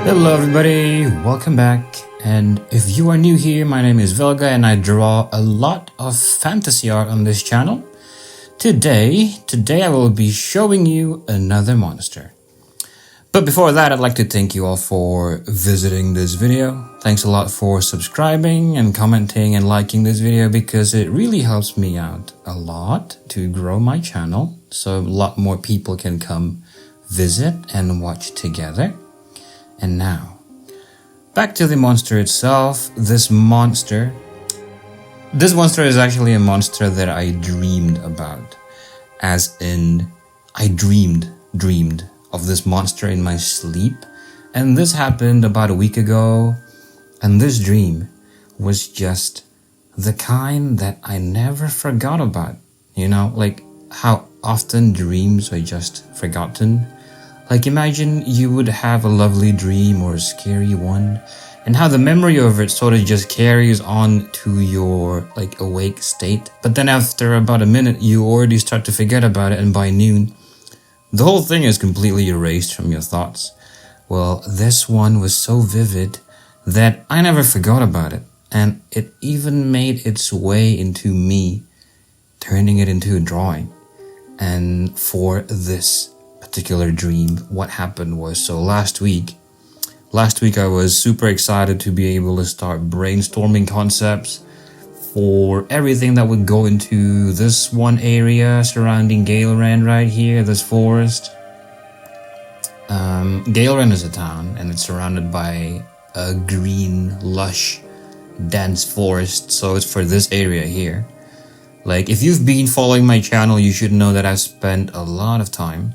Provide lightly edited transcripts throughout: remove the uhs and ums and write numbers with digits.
Hello everybody, welcome back. And if you are new here, my name is Velga and I draw a lot of fantasy art on this channel. Today I will be showing you another monster. But before that, I'd like to thank you all for visiting this video. Thanks a lot for subscribing and commenting and liking this video because it really helps me out a lot to grow my channel so a lot more people can come visit and watch together. And now, back to the monster itself. This monster is actually a monster that I dreamed about. As in, I dreamed of this monster in my sleep. And this happened about a week ago. And this dream was just the kind that I never forgot about. You know, like how often dreams are just forgotten. Like imagine you would have a lovely dream or a scary one, and how the memory of it sort of just carries on to your like awake state. But then after about a minute, you already start to forget about it, and by noon, the whole thing is completely erased from your thoughts. Well, this one was so vivid that I never forgot about it, and it even made its way into me, turning it into a drawing. And for this particular dream, what happened was, so last week I was super excited to be able to start brainstorming concepts for everything that would go into this one area surrounding Galeran right here, this forest. Galeran is a town and it's surrounded by a green, lush, dense forest, so it's for this area here. Like, if you've been following my channel, you should know that I've spent a lot of time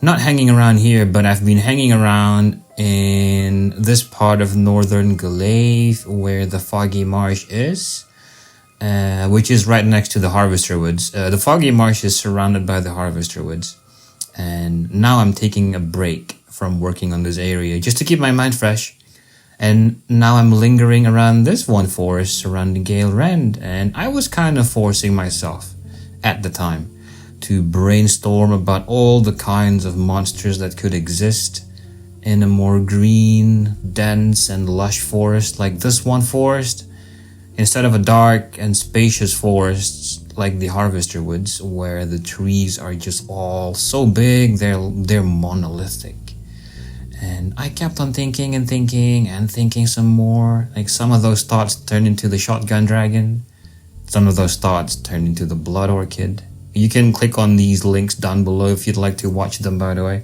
not hanging around here, but I've been hanging around in this part of northern Glaive where the Foggy Marsh is, which is right next to the Harvester Woods. The Foggy Marsh is surrounded by the Harvester Woods. And now I'm taking a break from working on this area just to keep my mind fresh. And now I'm lingering around this one forest surrounding Gale Rend. And I was kind of forcing myself at the time to brainstorm about all the kinds of monsters that could exist in a more green, dense, and lush forest like this one forest, instead of a dark and spacious forest like the Harvester Woods, where the trees are just all so big, they're monolithic. And I kept on thinking and thinking some more. Like, some of those thoughts turned into the Shotgun Dragon, some of those thoughts turned into the Blood Orchid. You can click on these links down below if you'd like to watch them, by the way.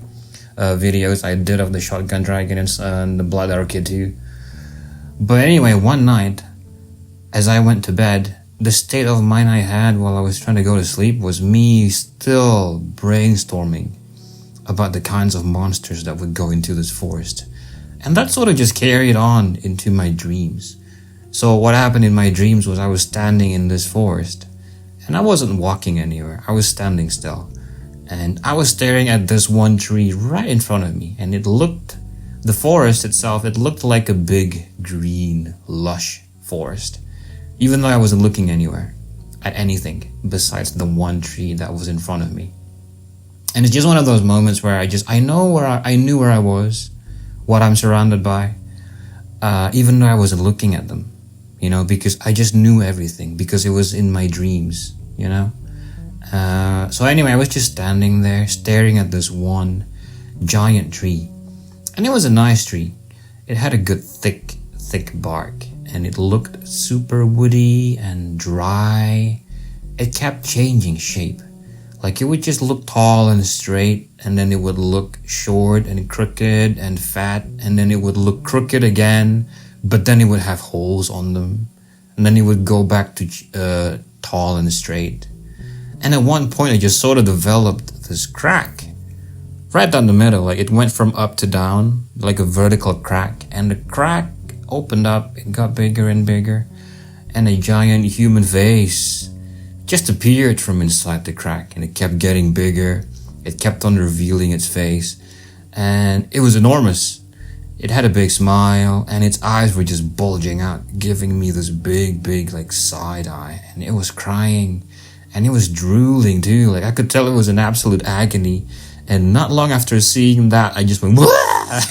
Videos I did of the Shotgun Dragon and the Blood Orchid too. But anyway, one night, as I went to bed, the state of mind I had while I was trying to go to sleep was me still brainstorming about the kinds of monsters that would go into this forest. And that sort of just carried on into my dreams. So what happened in my dreams was I was standing in this forest. And I wasn't walking anywhere, I was standing still. And I was staring at this one tree right in front of me. And the forest itself, it looked like a big, green, lush forest. Even though I wasn't looking anywhere, at anything, besides the one tree that was in front of me. And it's just one of those moments where I knew where I was, what I'm surrounded by, even though I wasn't looking at them. You know, because I just knew everything, because it was in my dreams, you know. So anyway, I was just standing there, staring at this one giant tree. And it was a nice tree. It had a good thick bark, and it looked super woody and dry. It kept changing shape. Like, it would just look tall and straight, and then it would look short and crooked and fat, and then it would look crooked again, but then it would have holes on them, and then it would go back to tall and straight. And at one point, it just sort of developed this crack right down the middle. Like, it went from up to down, like a vertical crack, and the crack opened up, it got bigger and bigger, and a giant human face just appeared from inside the crack, and it kept getting bigger. It kept on revealing its face, and it was enormous. It had a big smile, and its eyes were just bulging out, giving me this big, like, side eye. And it was crying, and it was drooling too. Like, I could tell it was in absolute agony. And not long after seeing that, I just went, I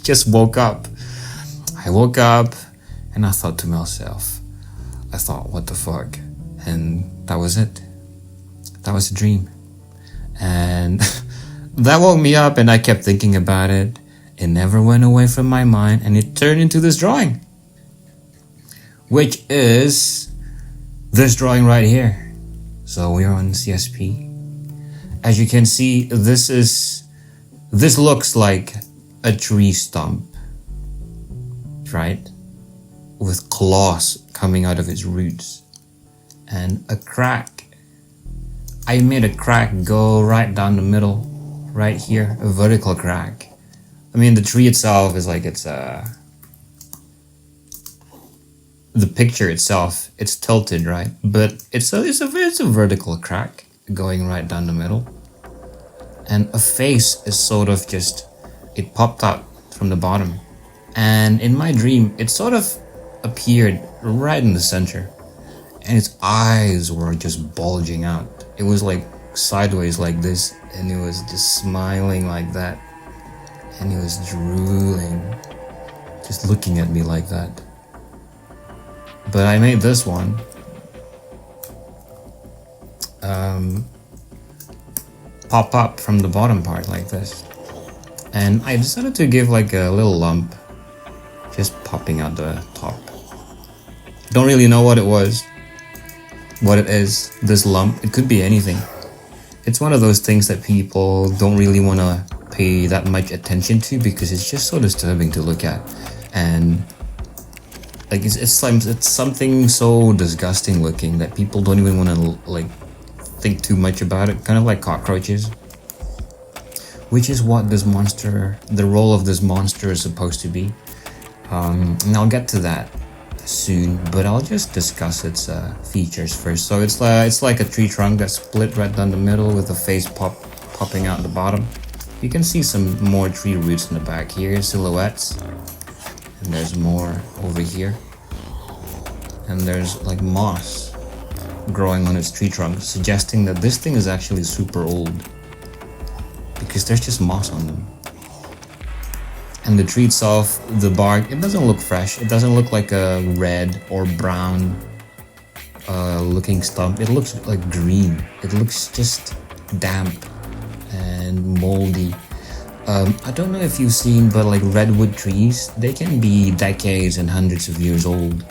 just woke up. I woke up and I thought to myself, what the fuck? And that was it. That was a dream. And that woke me up and I kept thinking about it. It never went away from my mind and it turned into this drawing. Which is this drawing right here. So we are on CSP. As you can see, this looks like a tree stump, right? With claws coming out of its roots. And a crack. I made a crack go right down the middle, right here, a vertical crack. I mean, the tree itself is like the picture itself, it's tilted, right? But it's a vertical crack going right down the middle. And a face is sort of it popped out from the bottom. And in my dream, it sort of appeared right in the center. And its eyes were just bulging out. It was like sideways like this, and it was just smiling like that. And it was drooling, just looking at me like that. But I made this one pop up from the bottom part like this. And I decided to give like a little lump just popping out the top. Don't really know what it was, what it is, this lump. It could be anything. It's one of those things that people don't really want to pay that much attention to because it's just so disturbing to look at. And like it's something so disgusting looking that people don't even want to like think too much about it, kind of like cockroaches. Which is what this monster, the role of this monster is supposed to be. And I'll get to that soon, but I'll just discuss its features first. So it's like a tree trunk that's split right down the middle with a face popping out the bottom. You can see some more tree roots in the back here, silhouettes. And there's more over here. And there's like moss growing on its tree trunk, suggesting that this thing is actually super old. Because there's just moss on them. And the tree itself, the bark, it doesn't look fresh. It doesn't look like a red or brown looking stump. It looks like green. It looks just damp and moldy. I don't know if you've seen, but like redwood trees, they can be decades and hundreds of years old.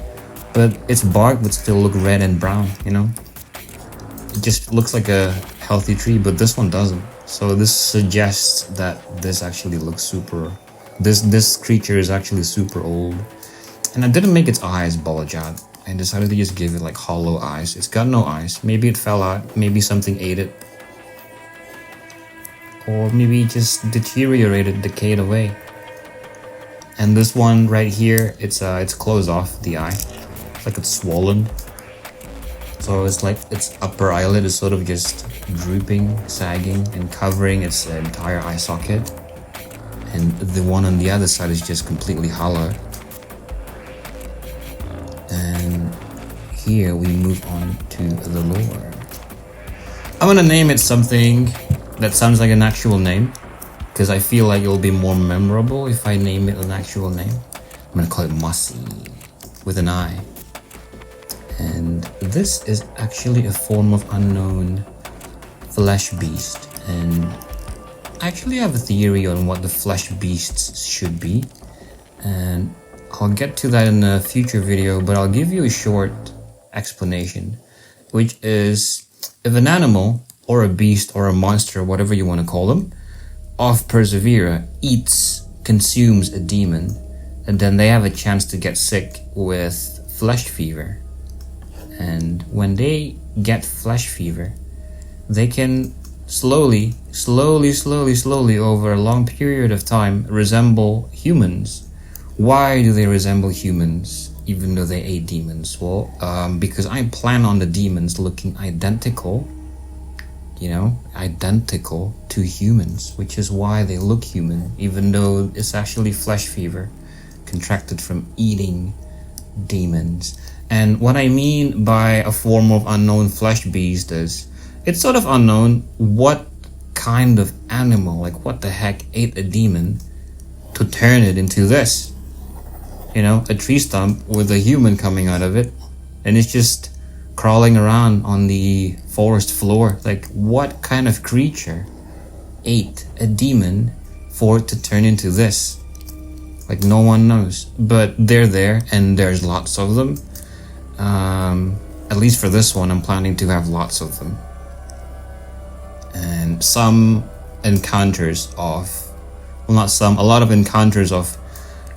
But its bark would still look red and brown, you know? It just looks like a healthy tree, but this one doesn't. So this suggests that this actually looks super... This creature is actually super old. And I didn't make its eyes bulge out. I decided to just give it like hollow eyes. It's got no eyes. Maybe it fell out. Maybe something ate it. Or maybe it just deteriorated, decayed away. And this one right here, it's closed off, the eye. It's like it's swollen. So it's like its upper eyelid is sort of just drooping, sagging, and covering its entire eye socket. And the one on the other side is just completely hollow. And here we move on to the lore. I'm gonna name it something that sounds like an actual name, because I feel like it'll be more memorable if I name it an actual name. I'm gonna call it Mossy, with an I. And this is actually a form of unknown flesh beast, and I actually have a theory on what the flesh beasts should be, and I'll get to that in a future video, but I'll give you a short explanation, which is if an animal or a beast or a monster, whatever you want to call them, of Persevera consumes a demon, and then they have a chance to get sick with flesh fever. And when they get flesh fever, they can slowly over a long period of time resemble humans. Why do they resemble humans even though they ate demons? Well, because I plan on the demons looking identical, identical to humans, which is why they look human, even though it's actually flesh fever contracted from eating demons. And what I mean by a form of unknown flesh beast is it's sort of unknown what kind of animal, like what the heck ate a demon to turn it into this. You know, a tree stump with a human coming out of it, and it's just crawling around on the forest floor. Like, what kind of creature ate a demon for it to turn into this? Like, no one knows, but they're there, and there's lots of them. At least for this one, I'm planning to have lots of them. And some encounters of, well, not some, a lot of encounters of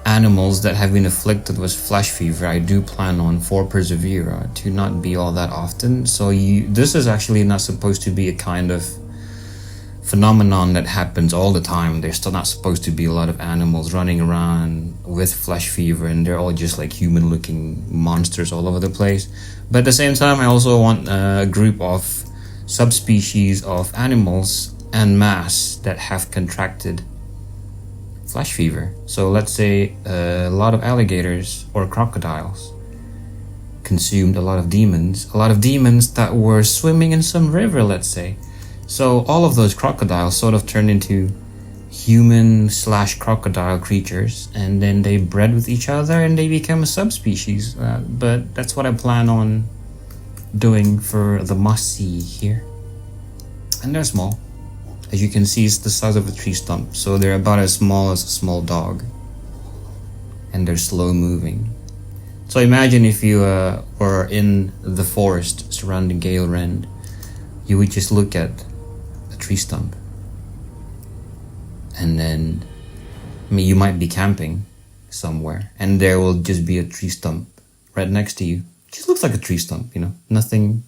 animals that have been afflicted with flesh fever. I do plan on for Persevera to not be all that often. So this is actually not supposed to be a kind of phenomenon that happens all the time. There's still not supposed to be a lot of animals running around with flesh fever, and they're all just like human looking monsters all over the place. But at the same time, I also want a group of subspecies of animals en masse that have contracted flesh fever. So let's say a lot of alligators or crocodiles consumed a lot of demons that were swimming in some river, let's say. So all of those crocodiles sort of turned into human/crocodile creatures, and then they bred with each other and they became a subspecies. But that's what I plan on doing for the must-see here. And they're small. As you can see, it's the size of a tree stump, so they're about as small as a small dog. And they're slow moving. So imagine if you were in the forest surrounding Gale Rend, you would just look at a tree stump. And then, I mean, you might be camping somewhere, and there will just be a tree stump right next to you. It just looks like a tree stump, you know, nothing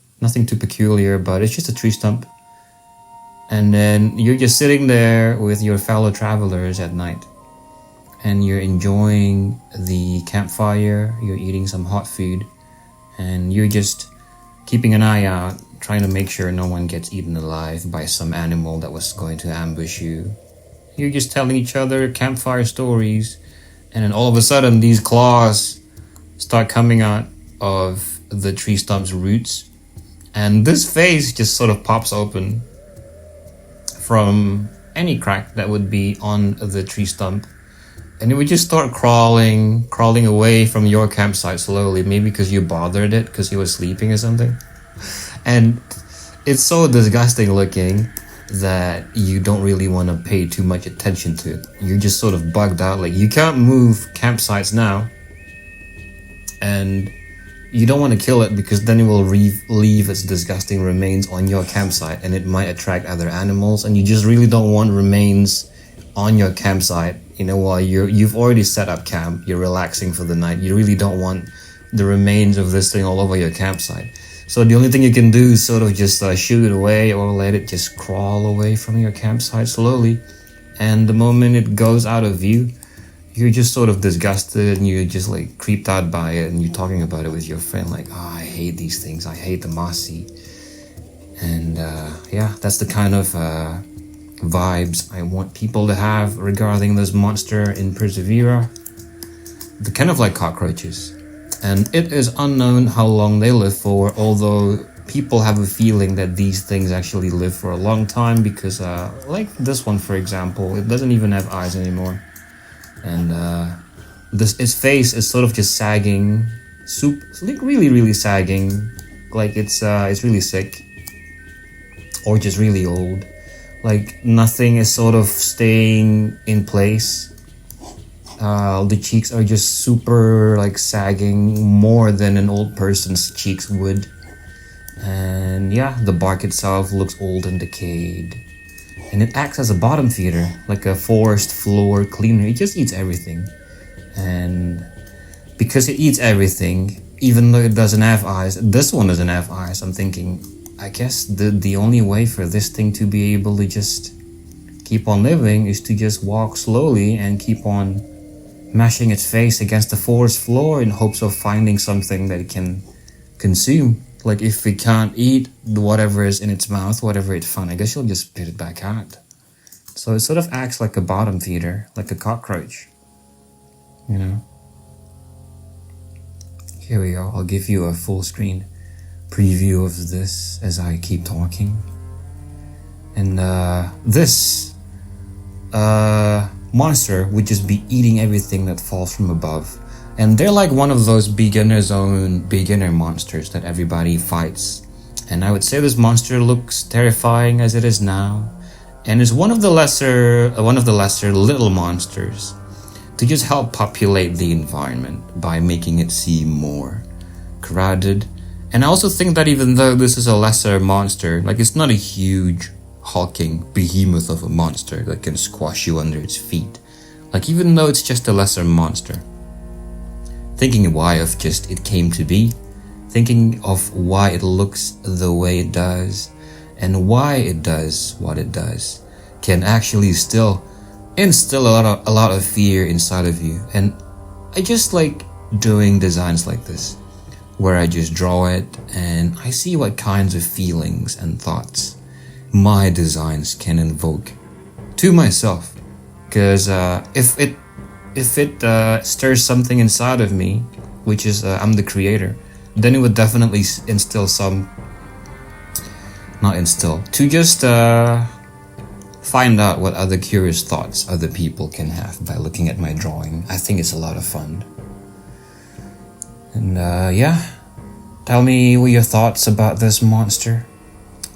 too peculiar, but it's just a tree stump. And then you're just sitting there with your fellow travelers at night, and you're enjoying the campfire, you're eating some hot food, and you're just keeping an eye out, trying to make sure no one gets eaten alive by some animal that was going to ambush you. You're just telling each other campfire stories, and then all of a sudden these claws start coming out of the tree stump's roots, and this face just sort of pops open from any crack that would be on the tree stump, and it would just start crawling away from your campsite slowly, maybe because you bothered it because you were sleeping or something. And it's so disgusting looking that you don't really want to pay too much attention to it. You're just sort of bugged out, like you can't move campsites now, and you don't want to kill it because then it will leave its disgusting remains on your campsite, and it might attract other animals, and you just really don't want remains on your campsite, you know, while you've already set up camp, you're relaxing for the night. You really don't want the remains of this thing all over your campsite. So the only thing you can do is sort of just shoot it away, or let it just crawl away from your campsite slowly. And the moment it goes out of view, you're just sort of disgusted, and you're just like creeped out by it, and you're talking about it with your friend like, oh, I hate these things, I hate the Masi. And yeah, that's the kind of vibes I want people to have regarding this monster in Persevera. They're kind of like cockroaches, and it is unknown how long they live for, although people have a feeling that these things actually live for a long time, because like this one, for example, it doesn't even have eyes anymore. And its face is sort of just sagging, like really sagging, like it's really sick, or just really old. Like nothing is sort of staying in place. The cheeks are just super like sagging, more than an old person's cheeks would. And yeah, the bark itself looks old and decayed. And it acts as a bottom feeder, like a forest floor cleaner. It just eats everything. And because it eats everything, even though it doesn't have eyes, this one doesn't have eyes, I'm thinking, I guess the only way for this thing to be able to just keep on living is to just walk slowly and keep on mashing its face against the forest floor in hopes of finding something that it can consume. Like if it can't eat whatever is in its mouth, whatever it found, I guess you'll just spit it back out. So it sort of acts like a bottom feeder, like a cockroach, you know. Here we go, I'll give you a full screen preview of this as I keep talking. And this monster would just be eating everything that falls from above. And they're like one of those beginner's own beginner monsters that everybody fights. And I would say this monster looks terrifying as it is now, and is one of the lesser little monsters to just help populate the environment by making it seem more crowded. And I also think that even though this is a lesser monster, like it's not a huge hulking behemoth of a monster that can squash you under its feet. Like even though it's just a lesser monster, thinking why of just it came to be, thinking of why it looks the way it does, and why it does what it does, can actually still instill a lot of fear inside of you. And I just like doing designs like this, where I just draw it and I see what kinds of feelings and thoughts my designs can invoke to myself. Because if it stirs something inside of me, which is I'm the creator, then it would definitely find out what other curious thoughts other people can have by looking at my drawing. I think it's a lot of fun. And tell me what your thoughts about this monster.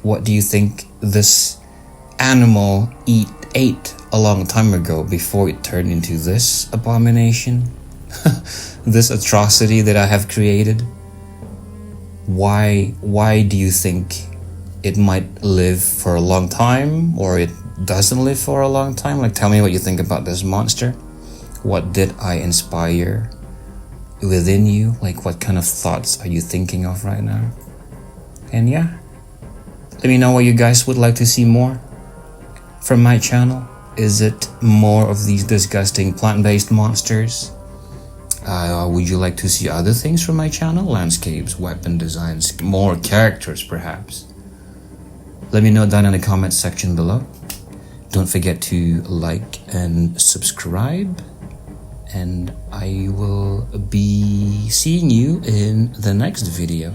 What do you think this animal ate a long time ago before it turned into this abomination? This atrocity that I have created? Why do you think it might live for a long time, or it doesn't live for a long time? Like, tell me what you think about this monster. What did I inspire within you? Like, what kind of thoughts are you thinking of right now? And let me know what you guys would like to see more from my channel. Is it more of these disgusting plant-based monsters? Would you like to see other things from my channel? Landscapes, weapon designs, more characters perhaps? Let me know down in the comments section below. Don't forget to like and subscribe, and I will be seeing you in the next video.